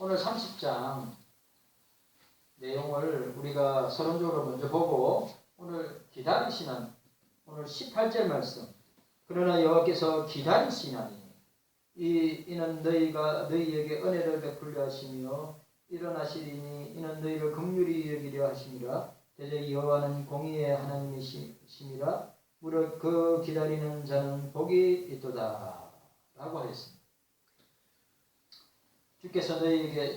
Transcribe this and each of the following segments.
오늘 30장 내용을 우리가 서론적으로 먼저 보고 오늘 기다리시는 오늘 18절 말씀. 그러나 여호와께서 기다리시나니 이는 너희에게 은혜를 베풀려 하시며 일어나시리니 이는 너희를 긍휼히 여기려 하심이라. 대저 여호와는 공의의 하나님이심이라. 무릇 그 기다리는 자는 복이 있도다 라고 하였습니다.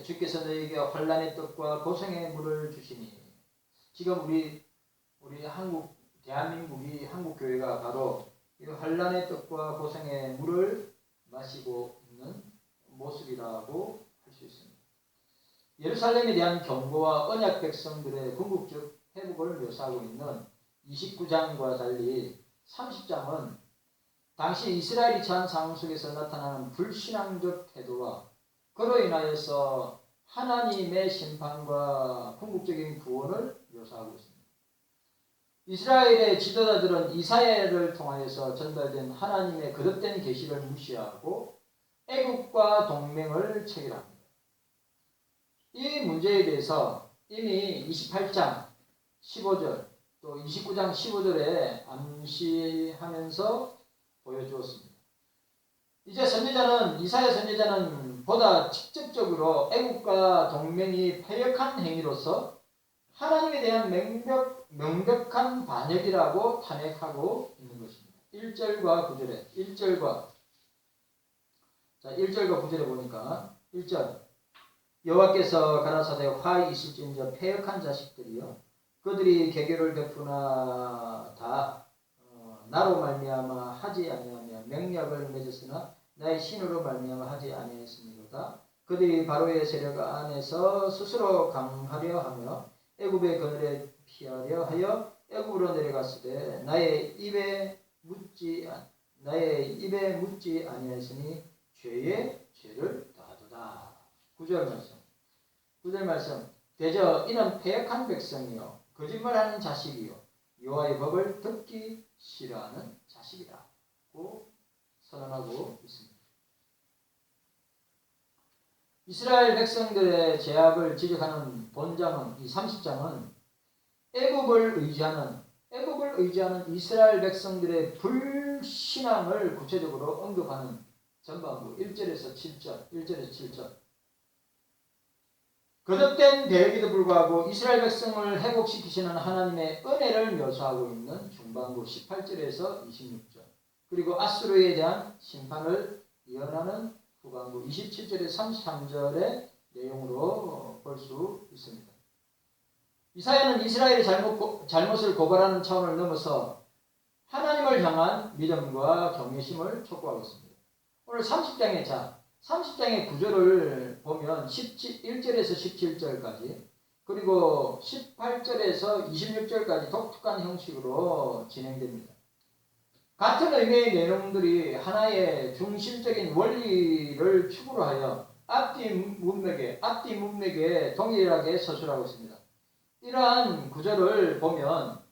주께서 너희에게 환난의 떡과 고생의 물을 주시니. 지금 우리 대한민국이 한국 교회가 바로 이 환난의 떡과 고생의 물을 마시고 있는 모습이라고 할 수 있습니다. 예루살렘에 대한 경고와 언약 백성들의 궁극적 회복을 묘사하고 있는 29장과 달리 30장은 당시 이스라엘이 처한 상황 속에서 나타나는 불신앙적 태도와 그로 인하여서 하나님의 심판과 궁극적인 구원을 묘사하고 있습니다. 이스라엘의 지도자들은 이사야를 통하여서 전달된 하나님의 거듭된 계시를 무시하고 애국과 동맹을 체결합니다. 이 문제에 대해서 이미 28장 15절 또 29장 15절에 암시하면서 보여주었습니다. 이제 이사야 선지자는 보다 직접적으로 애국과 동맹이 패역한 행위로서 하나님에 대한 명백한 반역이라고 탄핵하고 있는 것입니다. 1절과 9절에 보니까 1절 여호와께서 가라사대 화히 있을진저 패역한 자식들이여 그들이 계교를 베푸나 다 나로 말미암아 하지 아니하며 맹약을 맺었으나 나의 신으로 말미암아 하지 아니하였습니다. 그들이 바로의 세력 안에서 스스로 강하려 하며 애굽의 그늘에 피하려 하여 애굽으로 내려갔으되 나의 입에 묻지 아니하였으니 죄에 죄를 더하도다. 9절 말씀 대저 이는 패역한 백성이요 거짓말하는 자식이요 여호와의 법을 듣기 싫어하는 자식이라고 선언하고 있습니다. 이스라엘 백성들의 죄악을 지적하는 본장은 이 30장은 애굽을 의지하는 이스라엘 백성들의 불신앙을 구체적으로 언급하는 전반부 1절에서 7절 거듭된 대역에도 불구하고 이스라엘 백성을 회복시키시는 하나님의 은혜를 묘사하고 있는 중반부 18절에서 26절 그리고 아수르에 대한 심판을 예언하는 후반부 27절에서 33절의 내용으로 볼 수 있습니다. 이사야는 이스라엘의 잘못을 고발하는 차원을 넘어서 하나님을 향한 믿음과 경외심을 촉구하고 있습니다. 오늘 30장의 구절을 보면 1절에서 17절까지 그리고 18절에서 26절까지 독특한 형식으로 진행됩니다. 같은 의미의 내용들이 하나의 중심적인 원리를 축으로 하여 앞뒤 문맥에 동일하게 서술하고 있습니다. 이러한 구절을 보면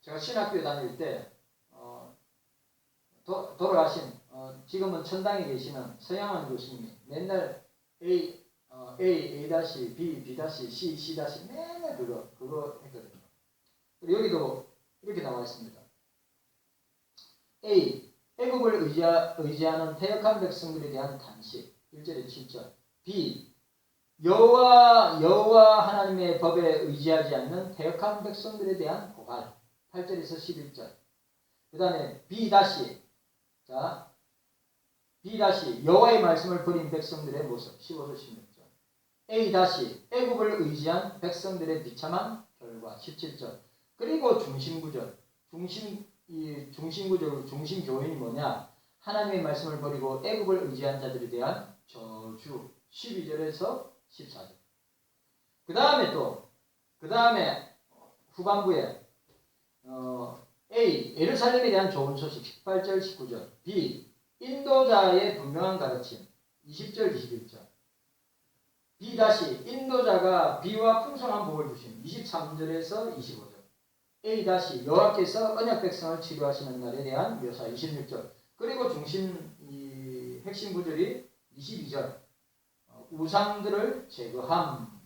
제가 신학교에 다닐 때 돌아가신 지금은 천당에 계시는 서양한 교수님이 맨날 A, B, B, C 맨날 그거 했거든요. 그리고 여기도 이렇게 나와 있습니다. A. 애국을 의지하는 패역한 백성들에 대한 단식 1절에 7절 B. 여호와 하나님의 법에 의지하지 않는 패역한 백성들에 대한 고발 8절에서 11절 그 다음에 B. 여호와의 말씀을 버린 백성들의 모습 15절 16절 A. 애국을 의지한 백성들의 비참한 결과 17절 그리고 중심 교인이 뭐냐? 하나님의 말씀을 버리고 애국을 의지한 자들에 대한 저주 12절에서 14절 그 다음에 후반부에 A. 예루살렘에 대한 좋은 소식 18절 19절 B. 인도자의 분명한 가르침 20절 21절 B. 인도자가 비와 풍성한 복을 주심 23절에서 25절 A. 여호와께서 언약 백성을 치료하시는 날에 대한 묘사 26절 그리고 핵심 구절이 22절 우상들을 제거함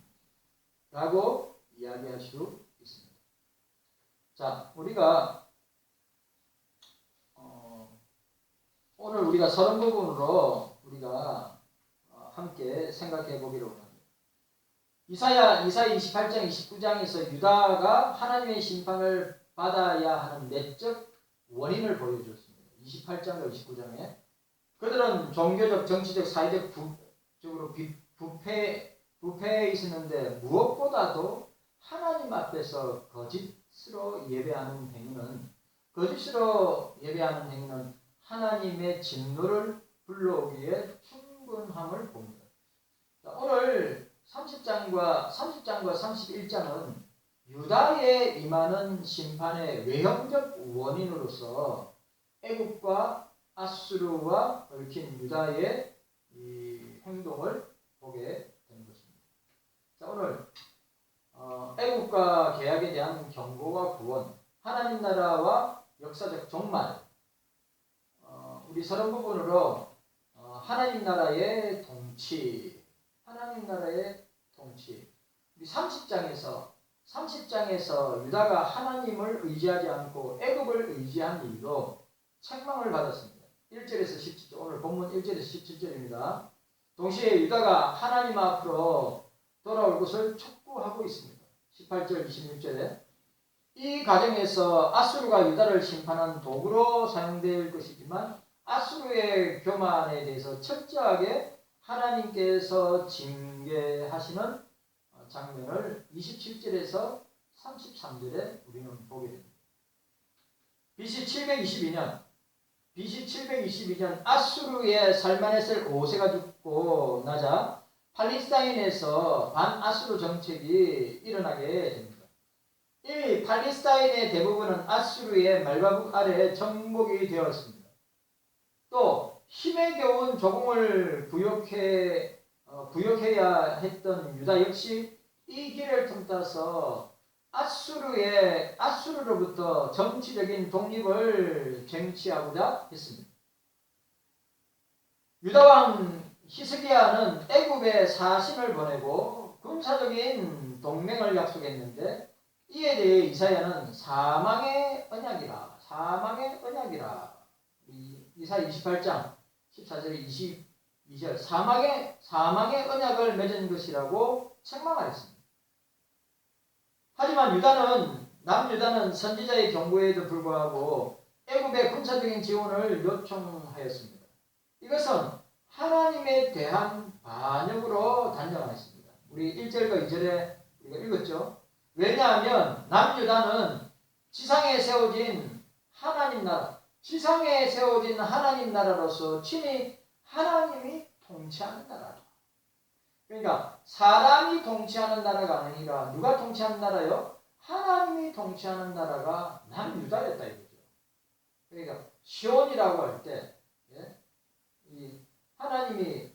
라고 이야기할 수 있습니다. 자, 우리가 오늘 우리가 서론 부분으로 우리가 함께 생각해 보기로 합니다. 이사야 28장 29장에서 유다가 하나님의 심판을 받아야 하는 내적 원인을 보여주었습니다. 28장과 29장에 그들은 종교적, 정치적, 사회적 적으로 부패해 있었는데 무엇보다도 하나님 앞에서 거짓으로 예배하는 행위는 하나님의 진노를 불러오기에 충분함을 봅니다. 자, 오늘 30장과 31장은 유다에 임하는 심판의 외형적 원인으로서 애굽과 아수르와 얽힌 유다의 이 행동을 보게 되는 것입니다. 자, 오늘 애굽과 계약에 대한 경고와 구원, 하나님 나라와 역사적 종말, 우리 서론 부분으로 하나님 나라의 통치, 우리 30장에서 유다가 하나님을 의지하지 않고 애굽을 의지한 이유로 책망을 받았습니다. 1절에서 17절, 오늘 본문 1절에서 17절입니다. 동시에 유다가 하나님 앞으로 돌아올 것을 촉구하고 있습니다. 18절, 26절에 이 과정에서 아수르가 유다를 심판한 도구로 사용될 것이지만 아수르의 교만에 대해서 철저하게 하나님께서 징계하시는 장면을 27절에서 33절에 우리는 보게 됩니다. BC 722년 아수르의 살마네셀 5세가 죽고 나자 팔레스타인에서 반아수르 정책이 일어나게 됩니다. 이미 팔레스타인의 대부분은 아수르의 말바국 아래 정복이 되었습니다. 또 힘에 겨운 조공을 구역해야 했던 유다 역시 이 길을 틈타서 아수르로부터 정치적인 독립을 쟁취하고자 했습니다. 유다왕 히스기야는 애굽에 사신을 보내고 군사적인 동맹을 약속했는데 이에 대해 이사야는 사망의 언약이라 이사야 28장 14절에 22절 사망의 언약을 맺은 것이라고 책망하였습니다. 하지만 남유다는 선지자의 경고에도 불구하고 애굽의 군사적인 지원을 요청하였습니다. 이것은 하나님에 대한 반역으로 단정하였습니다. 우리 1절과 2절에 우리가 읽었죠. 왜냐하면 남유다는 지상에 세워진 하나님 나라로서 친히 하나님이 통치하는 나라다. 그러니까 사람이 통치하는 나라가 아니라 누가 통치하는 나라요? 하나님이 통치하는 나라가 남유다였다 이거죠. 그러니까 시온이라고 할 때 이 하나님이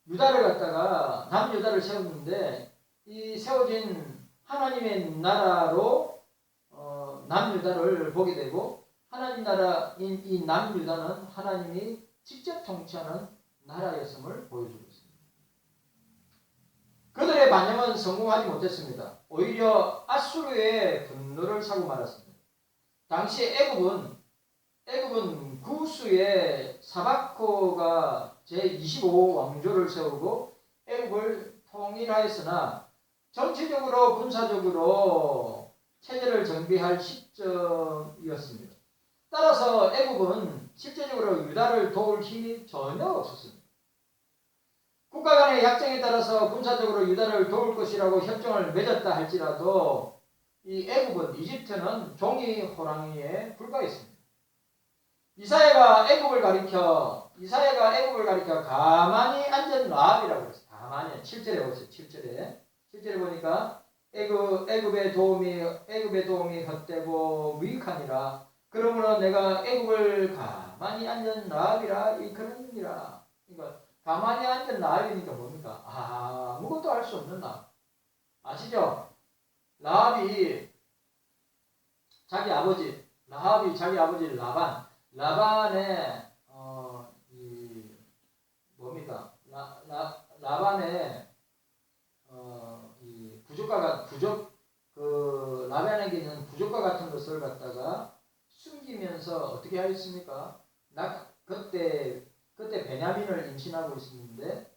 유다를 갖다가 남유다를 세웠는데 이 세워진 하나님의 나라로 남유다를 보게 되고 하나님 나라인 이 남유다는 하나님이 직접 통치하는 나라였음을 보여주고 있습니다. 그들의 반영은 성공하지 못했습니다. 오히려 아수르의 분노를 사고 말았습니다. 당시 애굽은 구스의 사바코가 제25왕조를 세우고 애굽을 통일하였으나 정치적으로 군사적으로 체제를 정비할 시점이었습니다. 따라서 애굽은 실제적으로 유다를 도울 힘이 전혀 없었습니다. 국가 간의 약정에 따라서 군사적으로 유다를 도울 것이라고 협정을 맺었다 할지라도 이 애굽은 이집트는 종이 호랑이에 불과했습니다. 이사야가 애굽을 가리켜 가만히 앉은 라합이라고 했어요. 가만히 7절에 보세요. 7절에 보니까 애굽의 도움이 헛되고 무익하니라. 그러므로 내가 애굽을 가만히 앉은 라합이라 이끄느니라. 그러니까 가만히 앉은 라합이니까 뭡니까? 아무것도 할 수 없는 라합. 아시죠? 라합이 자기 아버지 라반의 그때 베냐민을 임신하고 있었는데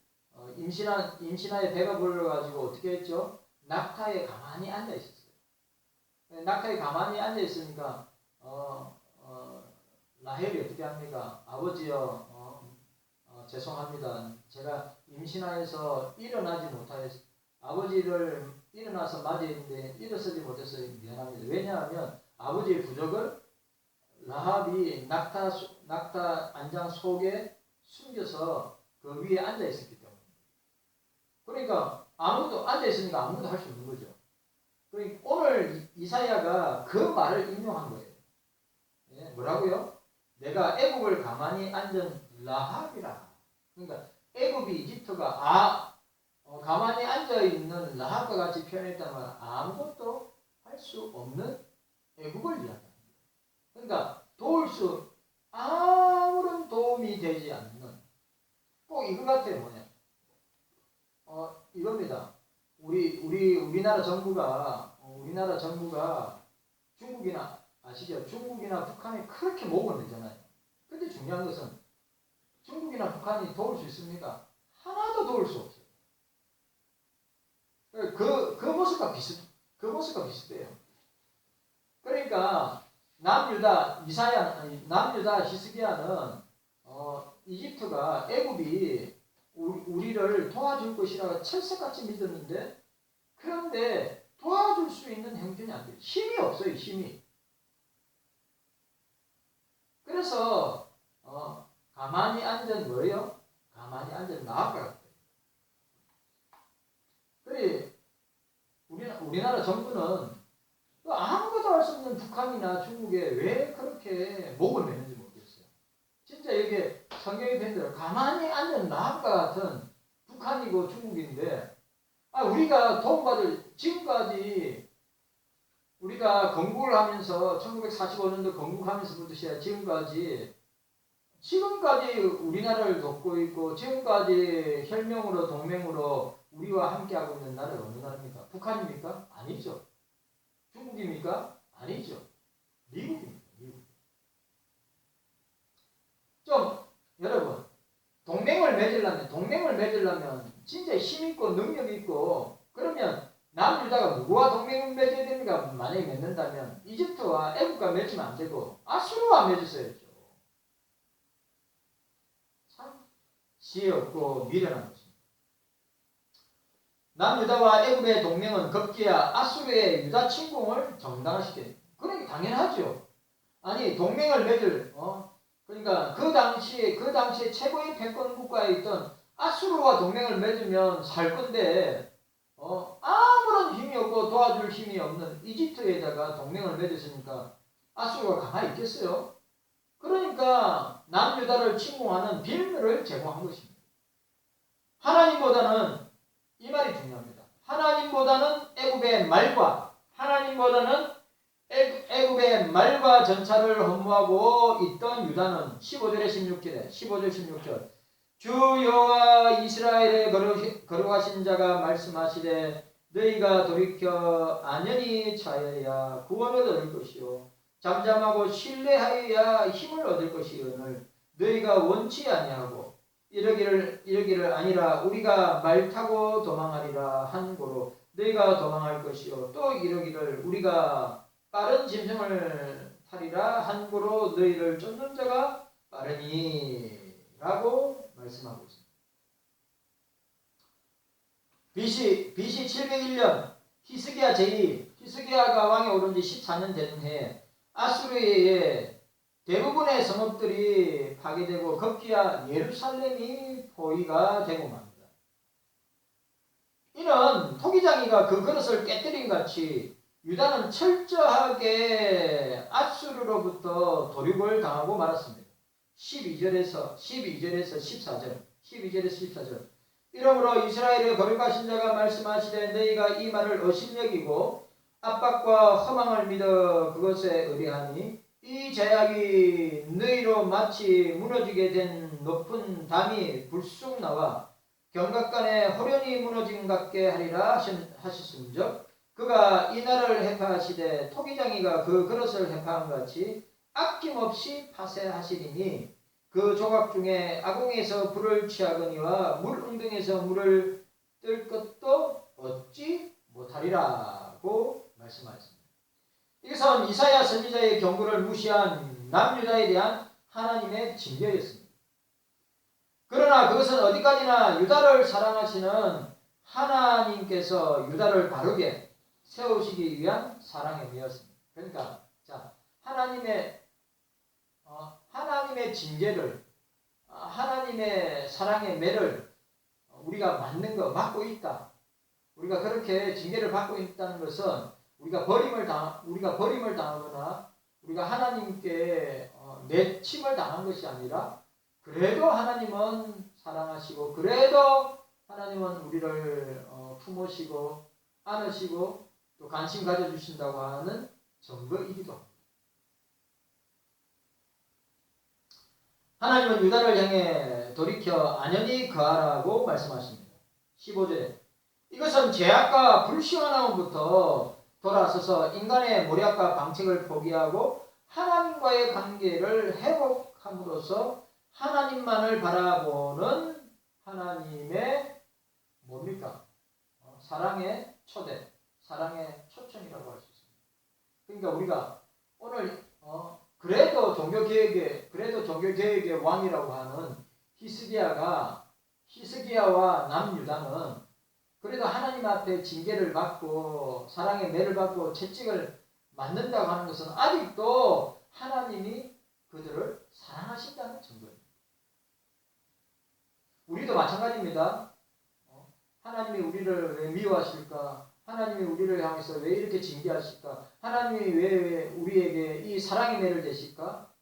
임신하에 배가 불러가지고 어떻게 했죠? 낙타에 가만히 앉아 있었어요. 낙타에 가만히 앉아 있으니까 라헬이 어떻게 합니까? 아버지요, 죄송합니다. 제가 임신하에서 일어나지 못하였어요. 아버지를 일어나서 맞이했는데 일어서지 못했어요. 미안합니다. 왜냐하면 아버지의 부적을 라합이 낙타 안장 속에 숨겨서 그 위에 앉아 있었기 때문에. 그러니까 아무도 앉아 있으니까 아무도 할 수 없는 거죠. 그러니까 오늘 이사야가 그 말을 인용한 거예요. 예, 뭐라고요? 내가 애국을 가만히 앉은 라합이라. 그러니까 애굽이 이집트가 가만히 앉아 있는 라합과 같이 표현했다면 아무것도 할 수 없는 애국을 이야기합니다. 그러니까 아무런 도움이 되지 않는 꼭 이거 같아요. 뭐냐? 이겁니다. 우리나라 정부가 중국이나 아시죠? 중국이나 북한에 그렇게 목을 내잖아요. 근데 중요한 것은 중국이나 북한이 도울 수 있습니까? 하나도 도울 수 없어요. 그 모습과 비슷해요. 그러니까 남유다 히스기야는 이집트가 애굽이 우리를 도와줄 것이라고 철석같이 믿었는데 그런데 도와줄 수 있는 형편이 안 돼요. 힘이 없어요. 힘이. 그래서 가만히 앉은 뭐예요? 가만히 앉은 나아가 같아요. 그래 우리나라 정부는 아무것도 할 수 없는 북한이나 중국에 왜 그렇게 목을 매는지 모르겠어요. 진짜 여기에 성경에 된 대로 가만히 앉은 나합과 같은 북한이고 중국인데 우리가 도움받을 지금까지 우리가 건국을 하면서 1945년도 건국하면서부터 지금까지 우리나라를 돕고 있고 지금까지 혈명으로 동맹으로 우리와 함께하고 있는 나라가 어느 나라입니까? 북한입니까? 아니죠. 중국입니까? 아니죠. 미국입니다. 미국. 여러분 동맹을 맺으려면 진짜 힘있고 능력있고 그러면 남유다가 누구와 동맹을 맺어야 됩니까? 만약에 맺는다면 이집트와 애국과 맺으면 안 되고 아수르와 맺었어야죠. 참 지혜 없고 미련한 것입니다. 남유다와 애굽의 동맹은 급기야 아수르의 유다 침공을 정당화시켜요. 그러니 당연하죠. 아니 동맹을 맺을 그러니까 그 당시에 최고의 패권 국가에 있던 아수르와 동맹을 맺으면 살 건데 아무런 힘이 없고 도와줄 힘이 없는 이집트에다가 동맹을 맺었으니까 아수르가 가만히 있겠어요? 그러니까 남유다를 침공하는 빌미를 제공한 것입니다. 하나님보다는 이 말이 중요합니다. 하나님보다는 애굽의 말과 전차를 허무하고 있던 유다는 15절 16절 주 여호와 이스라엘의 거룩하신 자가 말씀하시되 너희가 돌이켜 안연히 차여야 구원을 얻을 것이요 잠잠하고 신뢰하여야 힘을 얻을 것이오늘 너희가 원치 아니하고 이러기를 아니라 우리가 말 타고 도망하리라 한 고로 너희가 도망할 것이요 또 이러기를 우리가 빠른 짐승을 타리라 한 고로 너희를 쫓는 자가 빠르니 라고 말씀하고 있습니다. BC 701년 히스기야가 왕에 오른 지 14년 되는 해에 아수르의 대부분의 성읍들이 파괴되고 급기야 예루살렘이 포위가 되고 맙니다. 이는 토기장이가 그 그릇을 깨뜨린 같이 유다는 철저하게 아수르로부터 도륙을 당하고 말았습니다. 12절에서 14절 이러므로 이스라엘의 거룩하신 자가 말씀하시되 너희가 이 말을 어신여기고 압박과 허망을 믿어 그것에 의뢰하니 이 제약이 너희로 마치 무너지게 된 높은 담이 불쑥 나와 경각간에 호련히 무너진 같게 하리라 하셨음즉 그가 이 나라를 해파하시되 토기장이가 그 그릇을 해파한 같이 아낌없이 파쇄하시리니 그 조각 중에 아궁에서 불을 취하거니와 물웅덩에서 물을 뜰 것도 얻지 못하리라고 말씀하셨습니다. 이것은 이사야 선지자의 경고를 무시한 남유다에 대한 하나님의 징계였습니다. 그러나 그것은 어디까지나 유다를 사랑하시는 하나님께서 유다를 바르게 세우시기 위한 사랑의 미였습니다. 그러니까 자 하나님의 징계를 하나님의 사랑의 매를 우리가 맞고 있다. 우리가 그렇게 징계를 받고 있다는 것은 우리가 버림을 당하거나 우리가 하나님께 내침을 당한 것이 아니라 그래도 하나님은 사랑하시고 그래도 하나님은 우리를 품으시고 안으시고 또 관심 가져주신다고 하는 증거이기도 합니다. 하나님은 유다를 향해 돌이켜 안연히 거하라고 말씀하십니다. 15절에 이것은 죄악과 불시원함부터 돌아서서 인간의 모략과 방책을 포기하고 하나님과의 관계를 회복함으로써 하나님만을 바라보는 하나님의 뭡니까? 사랑의 초대, 사랑의 초청이라고 할 수 있습니다. 그러니까 우리가 오늘 그래도 종교개혁의 왕이라고 하는 히스기야와 남유다는 그래도 하나님 앞에 징계를 받고 사랑의 매를 받고 채찍을 맞는다고 하는 것은 아직도 하나님이 그들을 사랑하신다는 증거입니다. 우리도 마찬가지입니다. 하나님이 우리를 왜 미워하실까? 하나님이 우리를 향해서 왜 이렇게 징계하실까? 하나님이 왜 우리에게 이 사랑의 매를 대실까?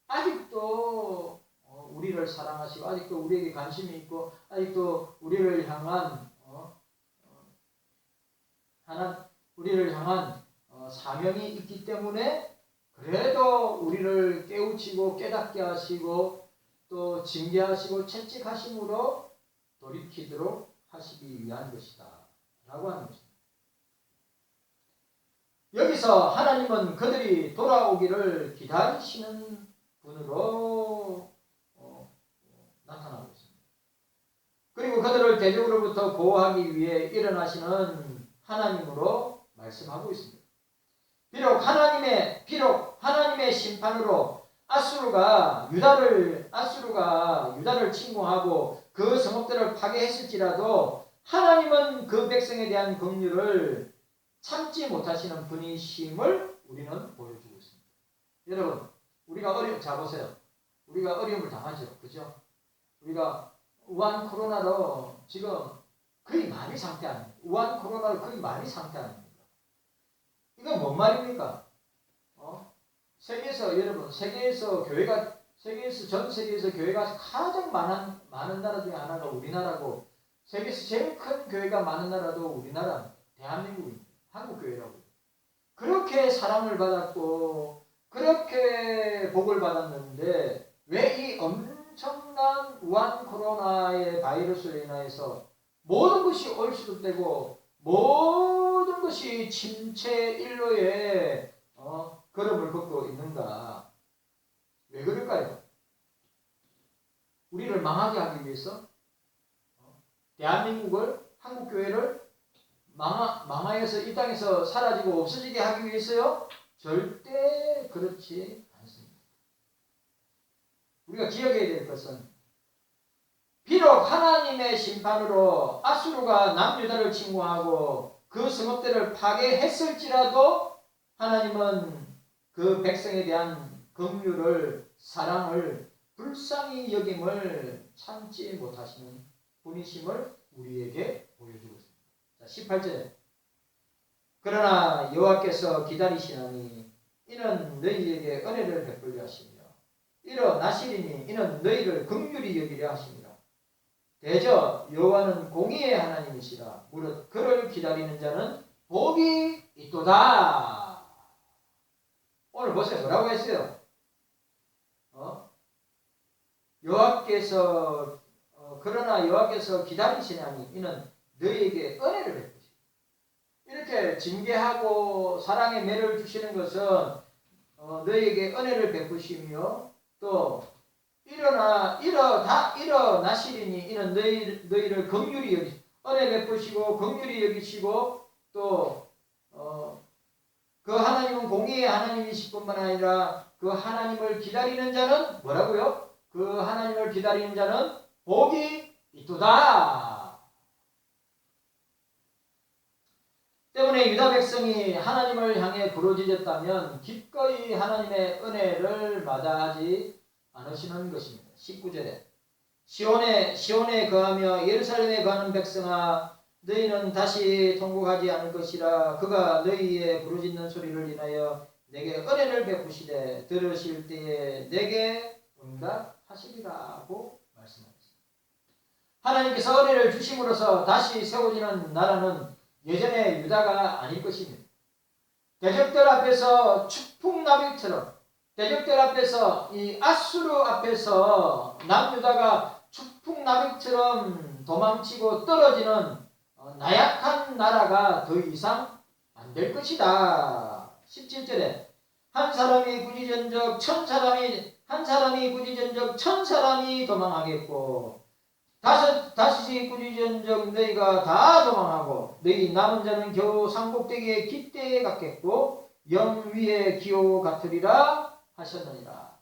아직도 우리를 사랑하시고 아직도 우리에게 관심이 있고 아직도 우리를 향한 사명이 있기 때문에 그래도 우리를 깨우치고 깨닫게 하시고 또 징계하시고 채찍하심으로 돌이키도록 하시기 위한 것이다 라고 하는 것입니다. 여기서 하나님은 그들이 돌아오기를 기다리시는 분으로 나타나고 있습니다. 그리고 그들을 대적으로부터 보호하기 위해 일어나시는 하나님으로 말씀하고 있습니다. 비록 하나님의 심판으로 아수르가 유다를 침공하고 그 성읍들을 파괴했을지라도 하나님은 그 백성에 대한 긍휼을 참지 못하시는 분이심을 우리는 보여주고 있습니다. 여러분, 우리가 보세요. 우리가 어려움을 당하죠. 그죠? 우리가 우한 코로나로 지금 거의 만이 상태 아닙니까? 우한 코로나로 거의 만이 상태 아닙니까? 이건 뭔 말입니까? 전 세계에서 교회가 가장 많은 나라 중에 하나가 우리나라고, 세계에서 제일 큰 교회가 많은 나라도 우리나라, 대한민국입니다. 한국교회라고. 그렇게 사랑을 받았고, 그렇게 복을 받았는데, 왜 이 엄청난 우한 코로나의 바이러스로 인하여서 모든 것이 얼씨도되고, 모든 것이 침체 일로에 걸음을 걷고 있는가? 왜 그럴까요? 우리를 망하게 하기 위해서? 대한민국을, 한국교회를 망하여서 이 땅에서 사라지고 없어지게 하기 위해서요? 절대 그렇지 않습니다. 우리가 기억해야 될 것은 비록 하나님의 심판으로 아수르가 남유다를 침공하고 그 성읍들을 파괴했을지라도 하나님은 그 백성에 대한 긍휼을, 사랑을, 불쌍히 여김을 참지 못하시는 분이심을 우리에게 보여주고 있습니다. 자, 18절에 그러나 여호와께서 기다리시나니 이는 너희에게 은혜를 베풀려 하시며 일어나시리니 이는 너희를 긍휼히 여기려 하십니다. 대저 여호와는 공의의 하나님이시라. 무릇 그를 기다리는 자는 복이 있도다. 오늘 보세요. 뭐라고 했어요? 그러나 여호와께서 기다리시나니 이는 너희에게 은혜를 베푸시고, 이렇게 징계하고 사랑의 매를 주시는 것은 너희에게 은혜를 베푸시며 또 사실이니 이는 너희를 긍휼히 여기 은혜 베푸시고 긍휼히 여기시고 또 그 하나님은 공의의 하나님이실 뿐만 아니라 그 하나님을 기다리는 자는 뭐라고요? 그 하나님을 기다리는 자는 복이 있도다. 때문에 유다 백성이 하나님을 향해 부르짖었다면 기꺼이 하나님의 은혜를 마다하지 않으시는 것입니다. 19절에 시온에 거하며 예루살렘에 거하는 백성아 너희는 다시 통곡하지 않을 것이라. 그가 너희의 부르짖는 소리를 인하여 내게 은혜를 베푸시되 들으실 때에 내게 응답하시리라고 말씀하셨습니다. 하나님께서 은혜를 주심으로써 다시 세워지는 나라는 예전의 유다가 아닐 것입니다. 대적들 앞에서 축풍나비처럼, 대적들 앞에서 이 아수르 앞에서 남유다가 축풍나비처럼 도망치고 떨어지는 나약한 나라가 더 이상 안 될 것이다. 17절에 한 사람이 굳이전적 천 사람이 도망하겠고 다시 굳이전적 너희가 다 도망하고 너희 남은 자는 겨우 산꼭대기에 깃대에 같겠고 영 위에 기호 같으리라 하셨느니라.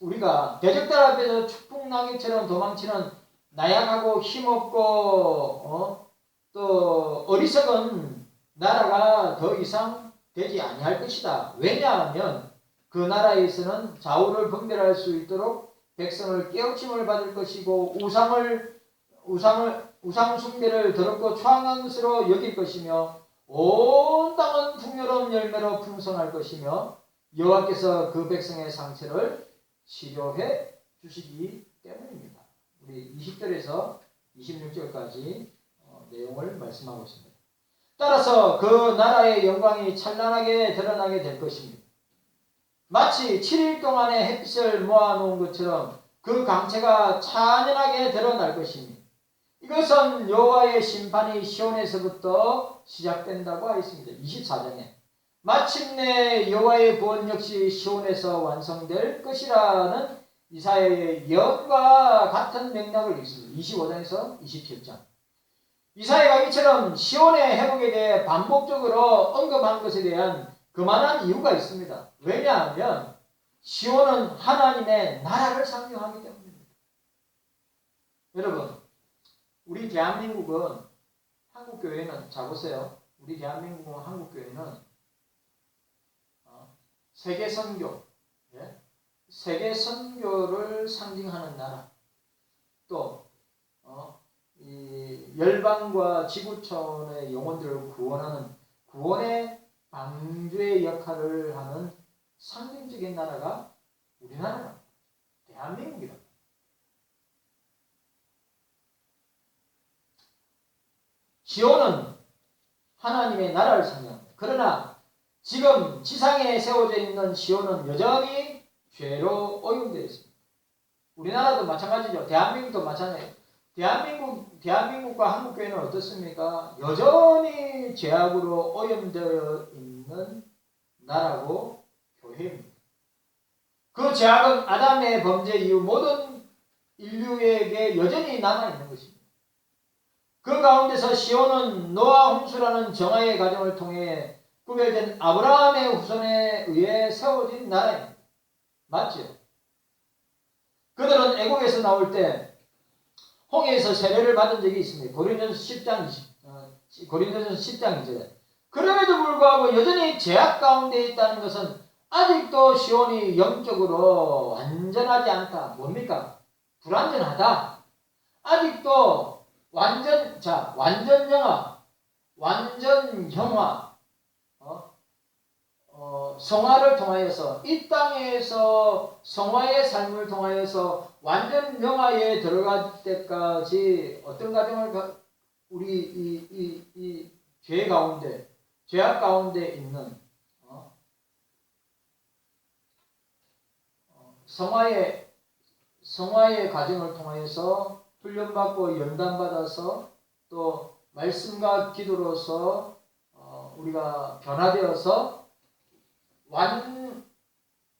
우리가 대적들 앞에서 축풍나귀처럼 도망치는 나약하고 힘없고 또 어리석은 나라가 더 이상 되지 아니할 것이다. 왜냐하면 그 나라에서는 좌우를 분별할 수 있도록 백성을 깨우침을 받을 것이고 우상 숭배를 더럽고 추악한 것으로 여길 것이며 온 땅은 풍요로운 열매로 풍성할 것이며 여호와께서 그 백성의 상처를 치료해 주시기 때문입니다. 우리 20절에서 26절까지 내용을 말씀하고 있습니다. 따라서 그 나라의 영광이 찬란하게 드러나게 될 것입니다. 마치 7일 동안의 햇빛을 모아놓은 것처럼 그 강체가 찬연하게 드러날 것입니다. 이것은 여호와의 심판이 시온에서부터 시작된다고 하였습니다. 24장에 마침내 여호와의 구원 역시 시온에서 완성될 것이라는 이사야의 예언과 같은 맥락을 읽습니다. 25장에서 27장. 이사야가 이처럼 시온의 회복에 대해 반복적으로 언급한 것에 대한 그만한 이유가 있습니다. 왜냐하면 시온은 하나님의 나라를 상징하기 때문입니다. 여러분, 우리 대한민국은 한국교회는 자 보세요. 우리 대한민국은 한국교회는 세계 선교, 세계 선교를 상징하는 나라, 또 이 열방과 지구촌의 영혼들을 구원하는 구원의 방주의 역할을 하는 상징적인 나라가 우리나라입니다. 대한민국이다. 시온은 하나님의 나라를 상징합니다. 그러나 지금 지상에 세워져 있는 시온은 여전히 죄로 오염되어 있습니다. 우리나라도 마찬가지죠. 대한민국도 마찬가지예요. 대한민국과 한국교회는 어떻습니까? 여전히 죄악으로 오염되어 있는 나라고 교회입니다. 그 죄악은 아담의 범죄 이후 모든 인류에게 여전히 남아있는 것입니다. 그 가운데서 시온은 노아 홍수라는 정화의 과정을 통해 구별된 아브라함의 후손에 의해 세워진 나라입니다. 맞죠? 그들은 애국에서 나올 때 홍해에서 세례를 받은 적이 있습니다. 고린도전서 10장 2절에. 그럼에도 불구하고 여전히 죄악 가운데 있다는 것은 아직도 시온이 영적으로 완전하지 않다. 뭡니까? 불완전하다. 아직도 완전 형화, 성화를 통하여서 이 땅에서 성화의 삶을 통하여서 완전 영화에 들어갈 때까지 어떤 과정을 우리 이 죄 가운데 죄악 가운데 있는 성화의 과정을 통하여서 훈련받고 연단받아서 또 말씀과 기도로서 우리가 변화되어서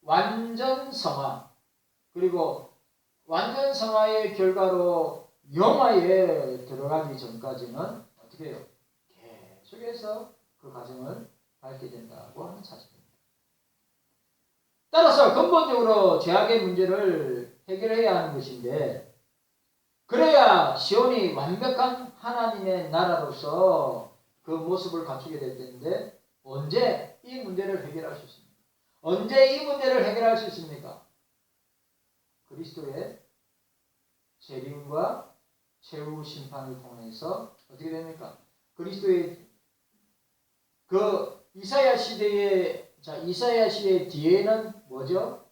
완전 성화, 그리고 완전 성화의 결과로 영화에 들어가기 전까지는 어떻게 해요? 계속해서 그 과정을 밟게 된다고 하는 사실입니다. 따라서 근본적으로 죄악의 문제를 해결해야 하는 것인데, 그래야 시온이 완벽한 하나님의 나라로서 그 모습을 갖추게 될 텐데, 언제 이 문제를 해결할 수 있습니까? 언제 이 문제를 해결할 수 있습니까? 그리스도의 재림과 최후 심판을 통해서 어떻게 됩니까? 그리스도의 그 이사야 시대의 뒤에는 뭐죠?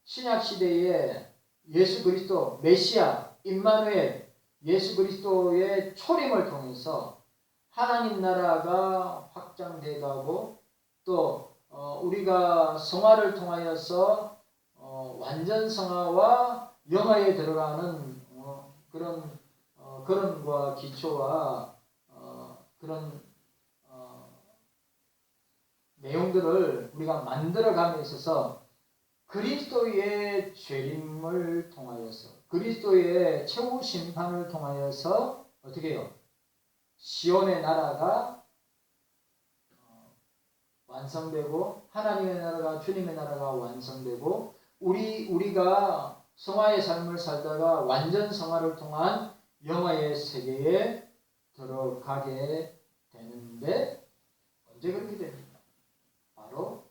신약 시대에 예수 그리스도 메시아 임마누엘 예수 그리스도의 초림을 통해서 하나님 나라가 확장되고 또 우리가 성화를 통하여서 완전 성화와 영화에 들어가는 그런과 기초와 그런 내용들을 우리가 만들어감에 있어서 그리스도의 죄림을 통하여서 그리스도의 최후 심판을 통하여서 어떻게 해요? 시온의 나라가 완성되고 하나님의 나라가 주님의 나라가 완성되고 우리가 성화의 삶을 살다가 완전 성화를 통한 영화의 세계에 들어가게 되는데 언제 그렇게 됩니까? 바로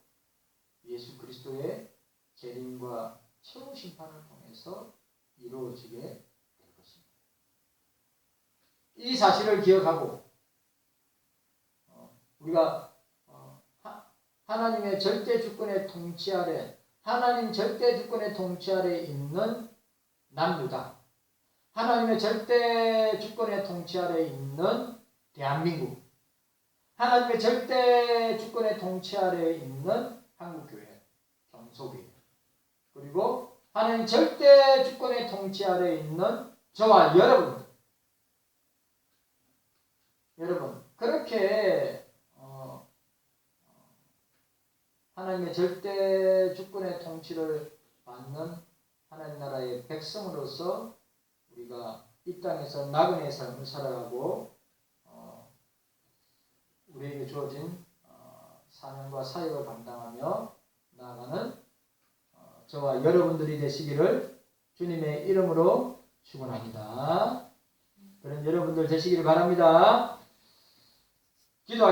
예수 그리스도의 재림과 최후 심판을 통해서 이루어지게 될 것입니다. 이 사실을 기억하고 우리가 하나님의 절대 주권의 통치 아래 하나님 절대 주권의 통치 아래 있는 남유다, 하나님의 절대 주권의 통치 아래 있는 대한민국, 하나님의 절대 주권의 통치 아래 있는 한국교회, 경소교회, 그리고 하나님 절대 주권의 통치 아래 있는 저와 여러분 그렇게 하나님의 절대 주권의 통치를 받는 하나님 나라의 백성으로서 우리가 이 땅에서 나그네의 삶을 살아가고 우리에게 주어진 사명과 사역을 감당하며 나아가는 저와 여러분들이 되시기를 주님의 이름으로 축원합니다. 그런 여러분들 되시기를 바랍니다. 기도하겠습니다.